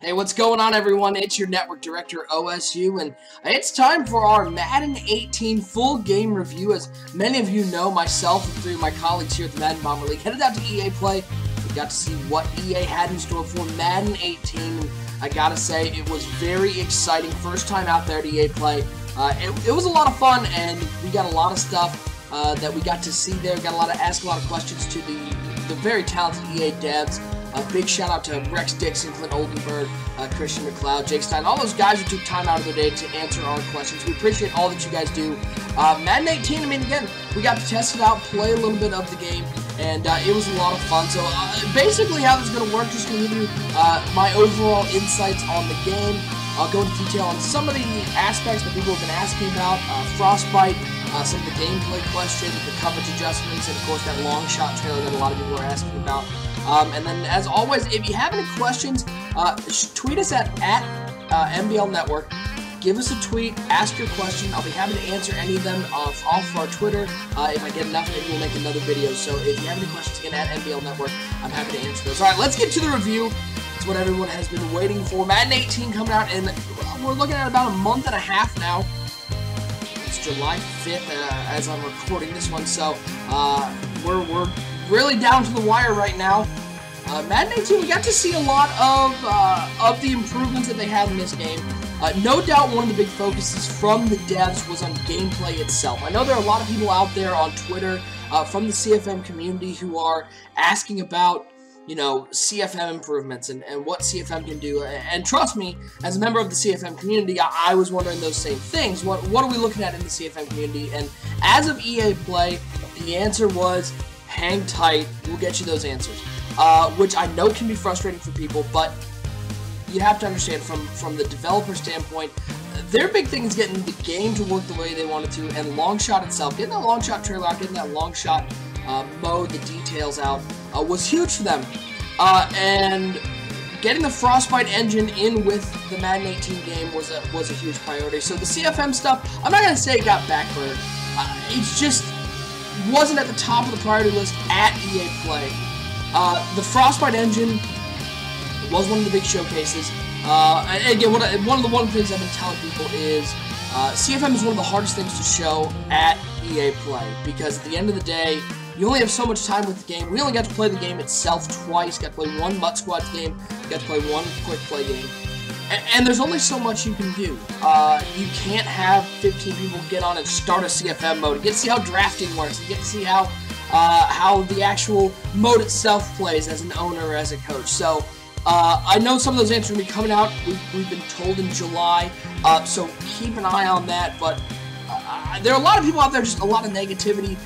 Hey, what's going on, everyone? It's your network director, OSU, and it's time for our Madden 18 full game review. As many of you know, myself and three of my colleagues here at the Madden Bomber League headed out to EA Play. We got to see what EA had in store for Madden 18. I gotta say, it was very exciting. First time out there at EA Play. It was a lot of fun, and we got a lot of stuff that we got to see there. Got a lot of questions to the very talented EA devs. Big shout out to Rex Dixon, Clint Oldenburg, Christian McLeod, Jake Stein, all those guys who took time out of their day to answer our questions. We appreciate all that you guys do. Madden 18, I mean, again, we got to test it out, play a little bit of the game, and it was a lot of fun. So basically how this is going to work, just going to give you my overall insights on the game. I'll go into detail on some of the aspects that people have been asking about, Frostbite, some of the gameplay questions, the coverage adjustments, and of course that long shot trailer that a lot of people are asking about. And then, as always, if you have any questions, tweet us at MBL Network. Give us a tweet, ask your question. I'll be happy to answer any of them off of our Twitter. If I get enough, maybe we'll make another video. So if you have any questions, again, at MBL Network, I'm happy to answer those. All right, let's get to the review. It's what everyone has been waiting for. Madden 18 coming out, and we're looking at about a month and a half now. It's July 5th as I'm recording this one, so we're really down to the wire right now. Madden 18, we got to see a lot of the improvements that they had in this game. No doubt one of the big focuses from the devs was on gameplay itself. I know there are a lot of people out there on Twitter from the CFM community who are asking about, you know, CFM improvements and what CFM can do. And trust me, as a member of the CFM community, I was wondering those same things. What are we looking at in the CFM community? And as of EA Play, the answer was, hang tight, we'll get you those answers. Which I know can be frustrating for people, but you have to understand from the developer standpoint, their big thing is getting the game to work the way they want it to, and long shot itself, getting that long shot trailer out, getting that long shot mode, the details out, was huge for them. And getting the Frostbite engine in with the Madden 18 game was a huge priority. So the CFM stuff, I'm not going to say it got backburnered. It's just wasn't at the top of the priority list at EA Play. The Frostbite engine was one of the big showcases. And again, one of the things I've been telling people is CFM is one of the hardest things to show at EA Play, because at the end of the day, you only have so much time with the game. We only got to play the game itself twice. Got to play one Mutt Squads game. Got to play one quick play game. And there's only so much you can do. You can't have 15 people get on and start a CFM mode. You get to see how drafting works. You get to see how the actual mode itself plays as an owner or as a coach. So I know some of those answers will be coming out. We've been told in July. So keep an eye on that. But there are a lot of people out there, just a lot of negativity.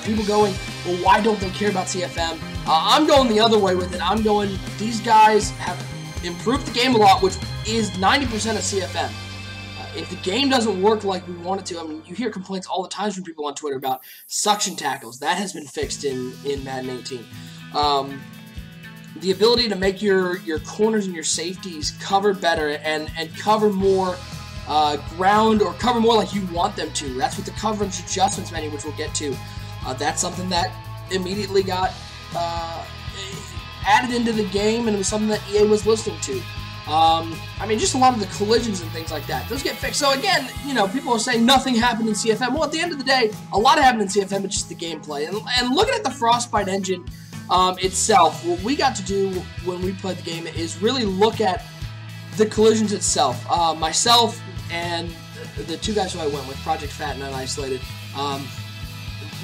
People going, well, why don't they care about CFM? I'm going the other way with it. I'm going, these guys have improved the game a lot, which is 90% of CFM. If the game doesn't work like we want it to, I mean, you hear complaints all the time from people on Twitter about suction tackles. That has been fixed in Madden 18. The ability to make your corners and your safeties cover better and cover more ground, or cover more like you want them to. That's what the coverage adjustments menu, which we'll get to. That's something that immediately got added into the game, and it was something that EA was listening to. I mean, just a lot of the collisions and things like that. Those get fixed. So again, you know, people are saying nothing happened in CFM. Well, at the end of the day, a lot happened in CFM. It's just the gameplay. And looking at the Frostbite engine itself, what we got to do when we played the game is really look at the collisions itself. Myself and the two guys who I went with, Project Fat and Unisolated,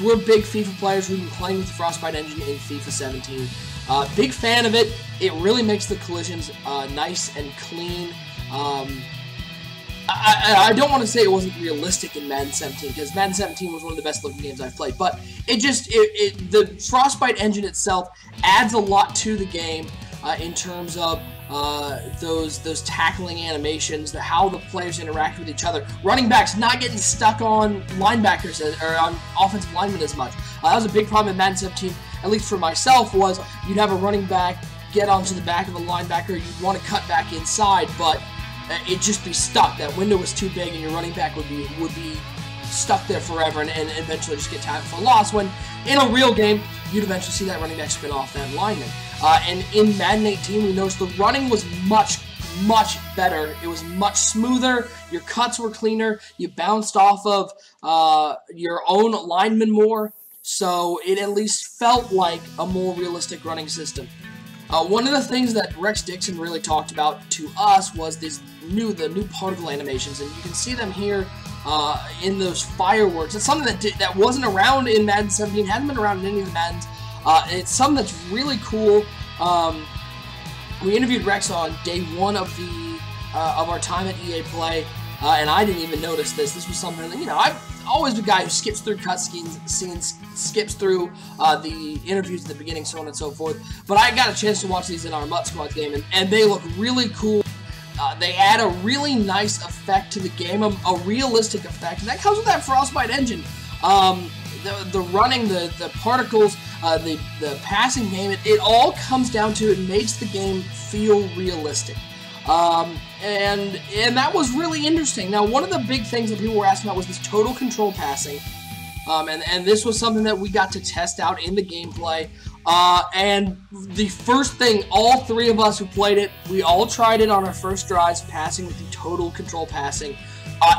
we're big FIFA players. We've been playing with the Frostbite engine in FIFA 17. Big fan of it. It really makes the collisions nice and clean. I don't want to say it wasn't realistic in Madden 17, because Madden 17 was one of the best looking games I've played, but the Frostbite engine itself adds a lot to the game in terms of those tackling animations, how the players interact with each other. Running backs not getting stuck on linebackers or on offensive linemen as much. That was a big problem in Madden 17, at least for myself, was you'd have a running back get onto the back of the linebacker, you'd want to cut back inside, but it'd just be stuck. That window was too big, and your running back would be stuck there forever and eventually just get tackled for a loss, when in a real game, you'd eventually see that running back spin off that lineman. And in Madden 18, we noticed the running was much much better. It was much smoother. Your cuts were cleaner. You bounced off of your own lineman more. So it at least felt like a more realistic running system. One of the things that Rex Dixon really talked about to us was the new particle animations, and you can see them here in those fireworks. It's something that wasn't around in Madden 17, hasn't been around in any of the Maddens. It's something that's really cool. We interviewed Rex on day one of our time at EA Play, and I didn't even notice this. This was something that, I've always been a guy who skips through cutscenes, skips through the interviews at the beginning, so on and so forth. But I got a chance to watch these in our Mutt Squad game, and they look really cool. They add a really nice effect to the game, a realistic effect, and that comes with that Frostbite engine. The running, the particles, the passing game, it all comes down to it makes the game feel realistic. And that was really interesting. Now, one of the big things that people were asking about was this total control passing. And this was something that we got to test out in the gameplay. And the first thing, all three of us who played it, we all tried it on our first drives, passing with the total control passing.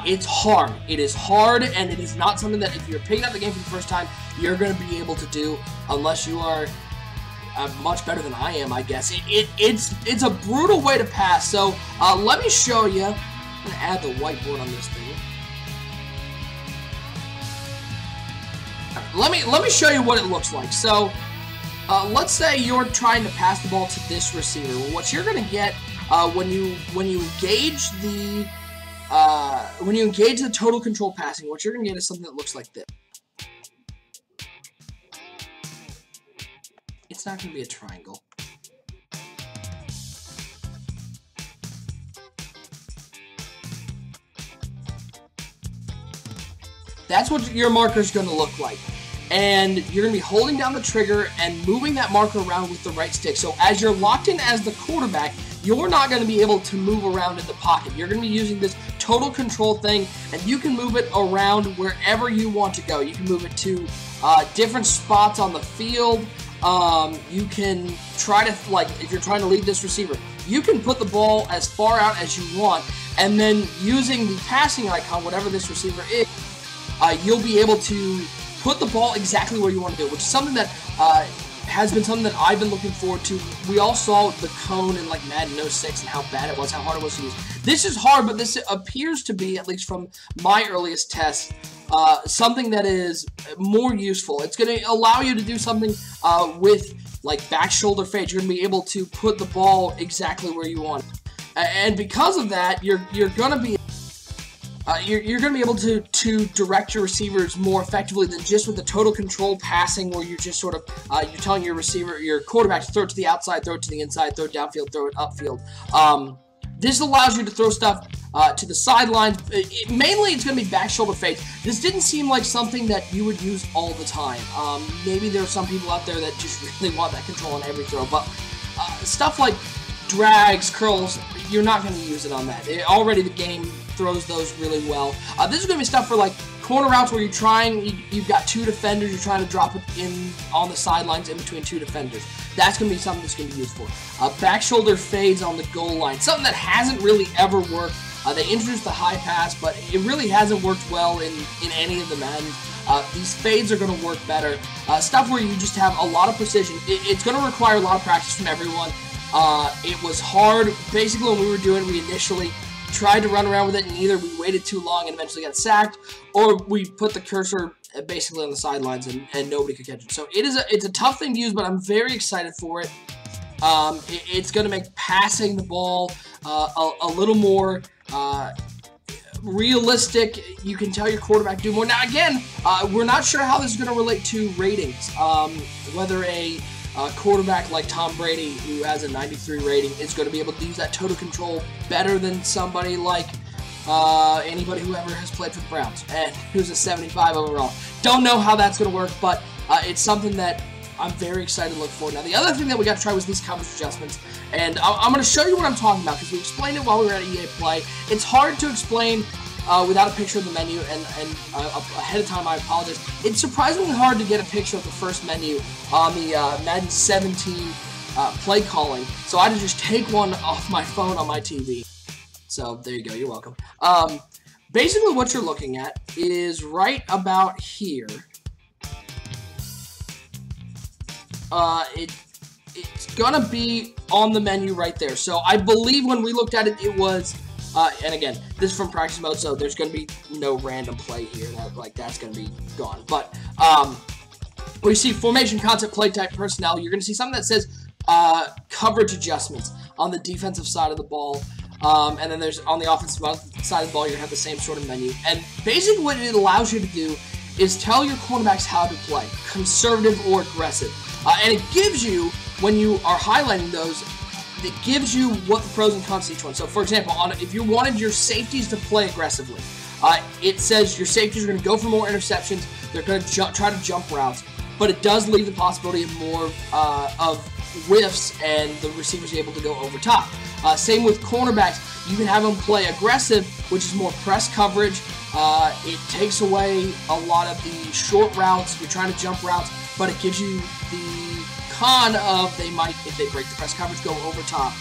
It's hard. It is hard, and it is not something that if you're picking up the game for the first time, you're going to be able to do unless you are much better than I am, I guess. It's a brutal way to pass. So let me show you. I'm going to add the whiteboard on this thing. Let me show you what it looks like. So let's say you're trying to pass the ball to this receiver. Well, what you're going to get when you engage the total control passing, what you're going to get is something that looks like this. It's not going to be a triangle. That's what your marker is going to look like. And you're going to be holding down the trigger and moving that marker around with the right stick. So as you're locked in as the quarterback, you're not going to be able to move around in the pocket. You're going to be using this total control thing, and you can move it around wherever you want to go. You can move it to different spots on the field. You can try to, like, if you're trying to lead this receiver, you can put the ball as far out as you want, and then using the passing icon, whatever this receiver is, you'll be able to put the ball exactly where you want to do it, which is something that has been something that I've been looking forward to. We all saw the cone in like Madden 06 and how bad it was, how hard it was to use. This is hard, but this appears to be, at least from my earliest tests, something that is more useful. It's going to allow you to do something with like back shoulder fade. You're going to be able to put the ball exactly where you want it. And because of that, you're going to be able to direct your receivers more effectively than just with the total control passing, where you're just sort of you're telling your quarterback to throw it to the outside, throw it to the inside, throw it downfield, throw it upfield. This allows you to throw stuff to the sidelines. Mainly, it's going to be back shoulder fades. This didn't seem like something that you would use all the time. Maybe there are some people out there that just really want that control on every throw, but stuff like drags, curls, you're not going to use it on that. Already the game throws those really well. This is going to be stuff for like corner routes where you've got two defenders, you're trying to drop it in on the sidelines in between two defenders. That's going to be something that's going to be used for. Back shoulder fades on the goal line, something that hasn't really ever worked. They introduced the high pass, but it really hasn't worked well in any of the Maddens. These fades are going to work better. Stuff where you just have a lot of precision. It's going to require a lot of practice from everyone. It was hard. Basically, when we were doing it, we initially tried to run around with it, and either we waited too long and eventually got sacked, or we put the cursor basically on the sidelines and nobody could catch it. So it's a tough thing to use, but I'm very excited for it. It's going to make passing the ball a little more realistic. You can tell your quarterback to do more. Now, again, we're not sure how this is going to relate to ratings. Whether a quarterback like Tom Brady, who has a 93 rating, is going to be able to use that total control better than somebody like anybody who ever has played for the Browns and who's a 75 overall. Don't know how that's going to work, but it's something that I'm very excited to look for. Now, the other thing that we got to try was these coverage adjustments, and I'm going to show you what I'm talking about because we explained it while we were at EA Play. It's hard to explain without a picture of the menu, and ahead of time, I apologize. It's surprisingly hard to get a picture of the first menu on the Madden 17 play calling. So I had to just take one off my phone on my TV. So there you go, you're welcome. Basically what you're looking at is right about here. It's gonna be on the menu right there. So I believe when we looked at it, it was, and again, this is from practice mode, so there's gonna be no random play here. That's gonna be gone. But we see formation, concept, play type, personnel. You're gonna see something that says coverage adjustments on the defensive side of the ball. And then there's on the offensive side of the ball, you're gonna have the same sort of menu. And basically what it allows you to do is tell your cornerbacks how to play, conservative or aggressive. And it gives you, when you are highlighting those, it gives you what the pros and cons to each one. So, for example, if you wanted your safeties to play aggressively, it says your safeties are going to go for more interceptions, they're going to try to jump routes, but it does leave the possibility of more of whiffs and the receivers able to go over top. Same with cornerbacks. You can have them play aggressive, which is more press coverage. It takes away a lot of the short routes. You're trying to jump routes, but it gives you the con of they might, if they break the press coverage, go over top.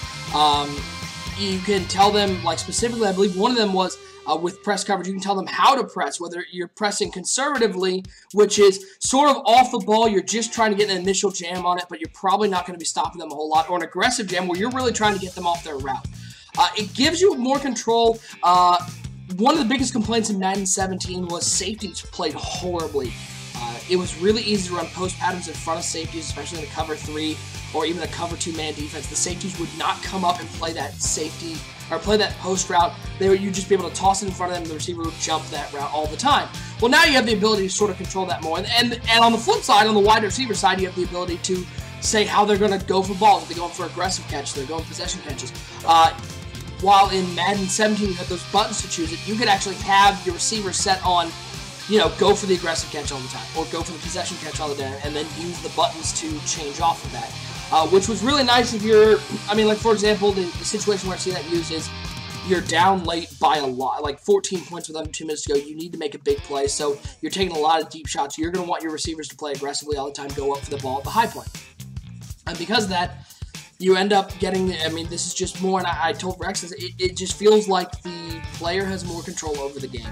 You can tell them, like specifically, I believe one of them was with press coverage, you can tell them how to press, whether you're pressing conservatively, which is sort of off the ball, you're just trying to get an initial jam on it, but you're probably not going to be stopping them a whole lot, or an aggressive jam where you're really trying to get them off their route. It gives you more control. One of the biggest complaints in Madden 17 was safeties played horribly. It was really easy to run post patterns in front of safeties, especially in a cover 3 or even a cover 2 man defense. The safeties would not come up and play that safety or play that post route. You'd just be able to toss it in front of them and the receiver would jump that route all the time. Well, now you have the ability to sort of control that more. And on the flip side, on the wide receiver side, you have the ability to say how they're going to go for balls. If they're going for aggressive catches, they're going possession catches. While in Madden 17 you had those buttons to choose it, you could actually have your receiver set on, go for the aggressive catch all the time, or go for the possession catch all the time, and then use the buttons to change off of that. Which was really nice if you're, like for example, the situation where I see that used is you're down late by a lot, like 14 points with under 2 minutes to go. You need to make a big play, so you're taking a lot of deep shots. You're going to want your receivers to play aggressively all the time, go up for the ball at the high point. And because of that, you end up getting, this is just more, and I told Rex, it just feels like the player has more control over the game.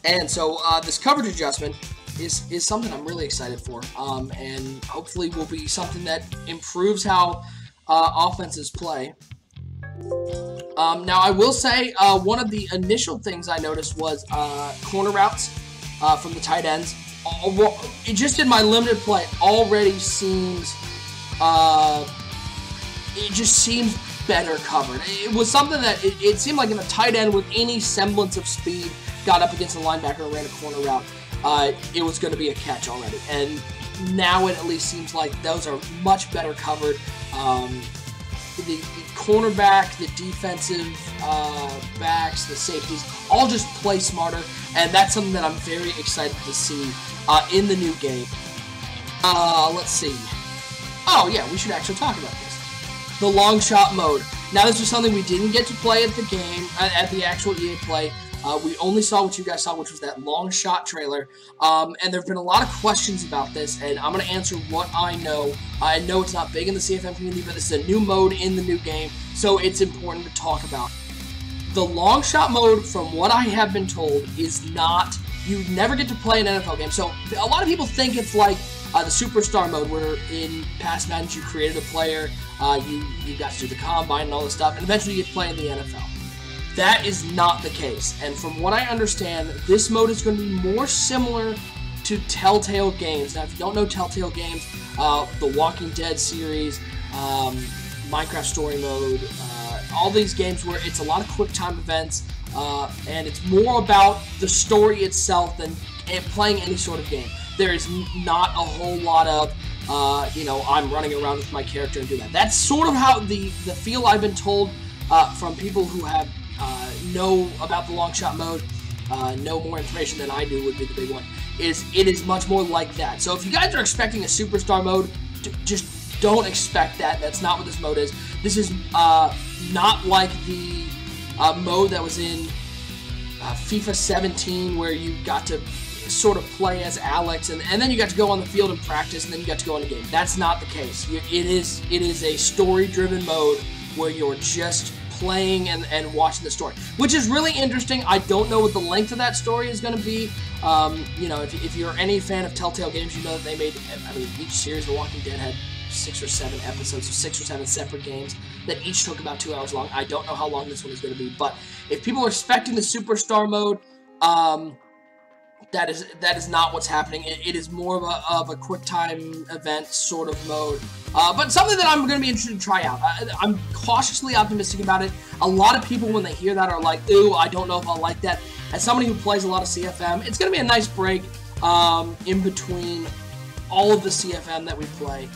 And so this coverage adjustment is something I'm really excited for, and hopefully will be something that improves how offenses play. Now, I will say one of the initial things I noticed was corner routes from the tight ends. It just in my limited play already seems... it just seems better covered. It was something that it seemed like in a tight end with any semblance of speed got up against a linebacker and ran a corner route, it was going to be a catch already. And now it at least seems like those are much better covered. The cornerback, the defensive backs, the safeties, all just play smarter, and that's something that I'm very excited to see in the new game. Let's see. Oh yeah, we should actually talk about this. The long shot mode. Now this was something we didn't get to play at the game, at the actual EA Play. We only saw what you guys saw, which was that long shot trailer. And there have been a lot of questions about this, and I'm going to answer what I know. I know it's not big in the CFM community, but this is a new mode in the new game, so it's important to talk about. The long shot mode, from what I have been told, is not... You never get to play an NFL game. So a lot of people think it's like the Superstar mode, where in past Maddens you created a player, you got to do the combine and all this stuff, and eventually you get to play in the NFL. That is not the case, and from what I understand, this mode is going to be more similar to Telltale Games. Now, if you don't know Telltale Games, the Walking Dead series, Minecraft Story Mode, all these games where it's a lot of quick time events, and it's more about the story itself than playing any sort of game. There is not a whole lot of, I'm running around with my character and do that. That's sort of how the feel I've been told from people who have know about the long shot mode, know more information than I do would be the big one, it is much more like that. So if you guys are expecting a Superstar mode, just don't expect that. That's not what this mode is. This is not like the mode that was in FIFA 17 where you got to sort of play as Alex, and then you got to go on the field and practice, and then you got to go in the game. That's not the case. It is a story-driven mode where you're just playing and watching the story, which is really interesting. I don't know what the length of that story is going to be. You know, if you're any fan of Telltale Games, you know that they made, I mean, each series of The Walking Dead had 6 or 7 episodes, so 6 or 7 separate games that each took about 2 hours long. I don't know how long this one is going to be, but if people are expecting the Superstar mode, that is not what's happening. It is more of a quick time event sort of mode, but something that I'm going to be interested to try out. I'm cautiously optimistic about it. A lot of people, when they hear that, are like, ooh, I don't know if I'll like that. As somebody who plays a lot of CFM, it's going to be a nice break in between all of the CFM that we play.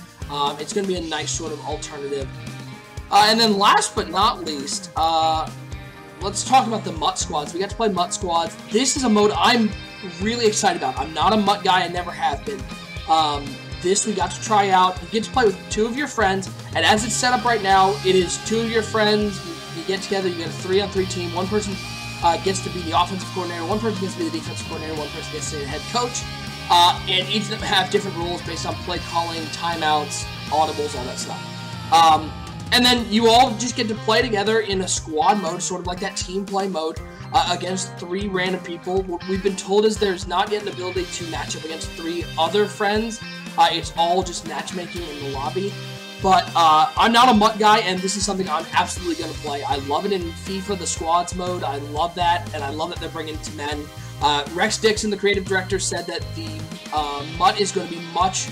It's going to be a nice sort of alternative. And then last but not least, let's talk about the MUT Squads. We got to play MUT Squads. This is a mode I'm really excited about. I'm not a MUT guy. I never have been. This we got to try out. You get to play with 2 of your friends, and as it's set up right now, it is 2 of your friends. You get together, you get a 3-on-3 team. One person gets to be the offensive coordinator, one person gets to be the defensive coordinator, one person gets to be the head coach. And each of them have different rules based on play calling, timeouts, audibles, all that stuff. And then you all just get to play together in a squad mode, sort of like that team play mode, against 3 random people. What we've been told is there's not yet an ability to match up against 3 other friends. It's all just matchmaking in the lobby. But I'm not a MUT guy, and this is something I'm absolutely going to play. I love it in FIFA, the squads mode. I love that, and I love that they're bringing it to Madden. Rex Dixon, the creative director, said that the MUT is going to be much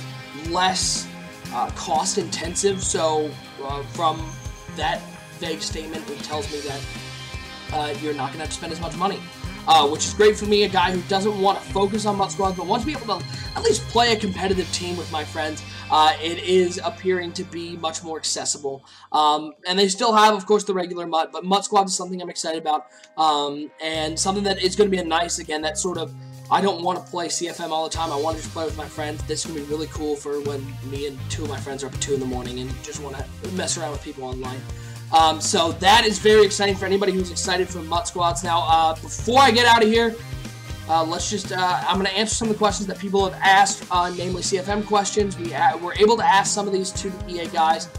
less cost-intensive, so from that vague statement, it tells me that you're not going to have to spend as much money, which is great for me, a guy who doesn't want to focus on MUT Squads, but wants to be able to at least play a competitive team with my friends. It is appearing to be much more accessible, and they still have, of course, the regular MUT, but MUT Squads is something I'm excited about, and something that is going to be a nice, again, that sort of, I don't want to play CFM all the time. I want to just play with my friends. This is going to be really cool for when me and 2 of my friends are up at 2 in the morning and just want to mess around with people online. So that is very exciting for anybody who's excited for MUT Squads. Now, before I get out of here, let's just, I'm going to answer some of the questions that people have asked, namely CFM questions. We were able to ask some of these to the EA guys.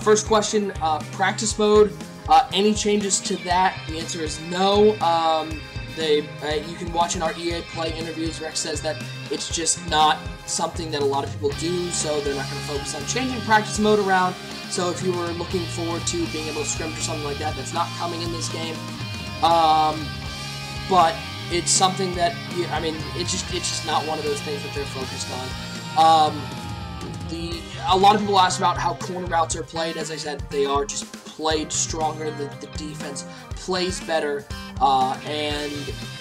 First question, practice mode. Any changes to that? The answer is no. You can watch in our EA Play interviews, Rex says that it's just not something that a lot of people do, so they're not going to focus on changing practice mode around. So if you were looking forward to being able to scrimmage or something like that, that's not coming in this game. But it's something that, I mean, it's just not one of those things that they're focused on. A lot of people ask about how corner routes are played. As I said, they are just played stronger. The defense plays better, and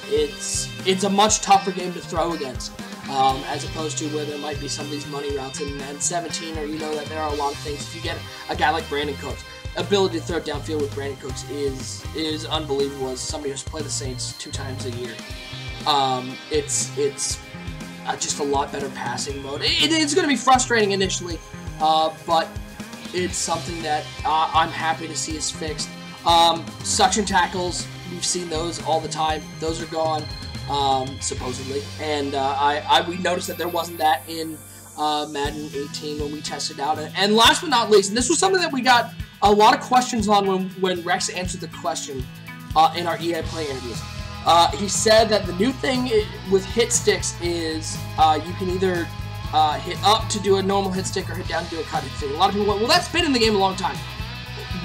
it's a much tougher game to throw against, as opposed to where there might be some of these money routes in Madden 17, or you know that there are a lot of things. If you get a guy like Brandon Cooks, ability to throw downfield with Brandon Cooks is unbelievable. As somebody who's played the Saints 2 times a year, it's just a lot better passing mode. It's going to be frustrating initially, but it's something that I'm happy to see is fixed. Suction tackles, we've seen those all the time. Those are gone, supposedly. And we noticed that there wasn't that in Madden 18 when we tested out. And last but not least, and this was something that we got a lot of questions on when Rex answered the question in our EA Play interviews. He said that the new thing with hit sticks is you can either hit up to do a normal hit stick or hit down to do a cut hit stick. A lot of people went, well, that's been in the game a long time.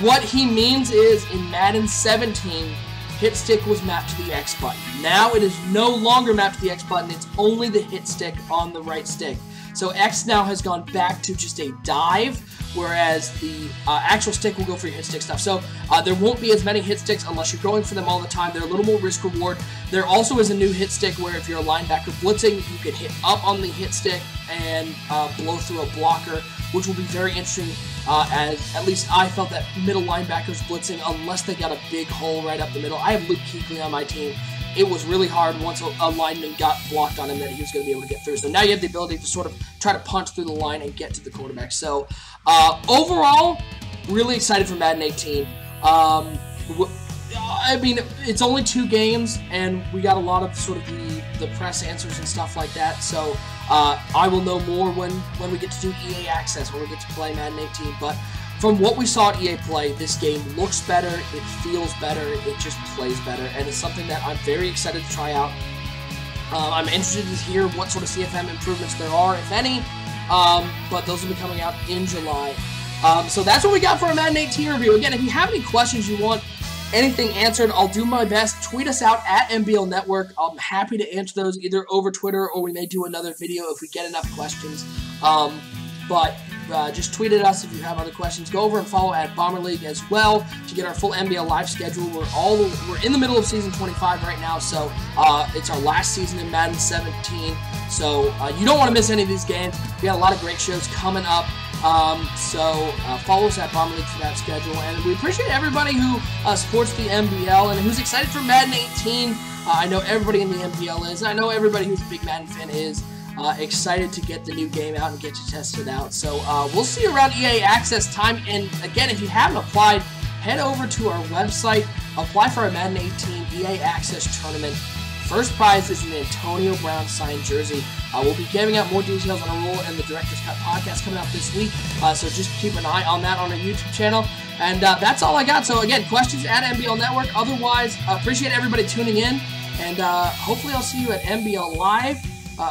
What he means is in Madden 17, hit stick was mapped to the X button. Now it is no longer mapped to the X button. It's only the hit stick on the right stick. So X now has gone back to just a dive, whereas the actual stick will go for your hit stick stuff. So there won't be as many hit sticks unless you're going for them all the time. They're a little more risk reward. There also is a new hit stick where if you're a linebacker blitzing, you can hit up on the hit stick and blow through a blocker, which will be very interesting, as at least I felt that middle linebackers blitzing, unless they got a big hole right up the middle. I have Luke Kuechly on my team. It was really hard once a lineman got blocked on him that he was going to be able to get through. So now you have the ability to sort of try to punch through the line and get to the quarterback. So overall, really excited for Madden 18. I mean, it's only 2 games, and we got a lot of sort of the press answers and stuff like that. So I will know more when we get to do EA Access, when we get to play Madden 18. But from what we saw at EA Play, this game looks better, it feels better, it just plays better, and it's something that I'm very excited to try out. I'm interested to hear what sort of CFM improvements there are, if any, but those will be coming out in July. So that's what we got for our Madden 18 review. Again, if you have any questions you want anything answered, I'll do my best. Tweet us out at MBL Network. I'm happy to answer those either over Twitter, or we may do another video if we get enough questions. Just tweet at us if you have other questions. Go over and follow at Bomber League as well to get our full NBL live schedule. We're in the middle of season 25 right now, so it's our last season in Madden 17. So you don't want to miss any of these games. We got a lot of great shows coming up. Follow us at Bomber League for that schedule, and we appreciate everybody who supports the NBL and who's excited for Madden 18. I know everybody in the NBL is, and I know everybody who's a big Madden fan is. Excited to get the new game out and get to test it out. So we'll see you around EA Access time. And again, if you haven't applied, head over to our website. Apply for our Madden 18 EA Access tournament. First prize is an Antonio Brown signed jersey. We'll be giving out more details on our role in the Director's Cut podcast coming out this week. So just keep an eye on that on our YouTube channel. And that's all I got. So again, questions at MBL Network. Otherwise, appreciate everybody tuning in. And hopefully I'll see you at MBL Live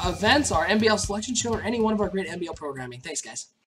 events, our NBL selection show, or any one of our great NBL programming. Thanks, guys.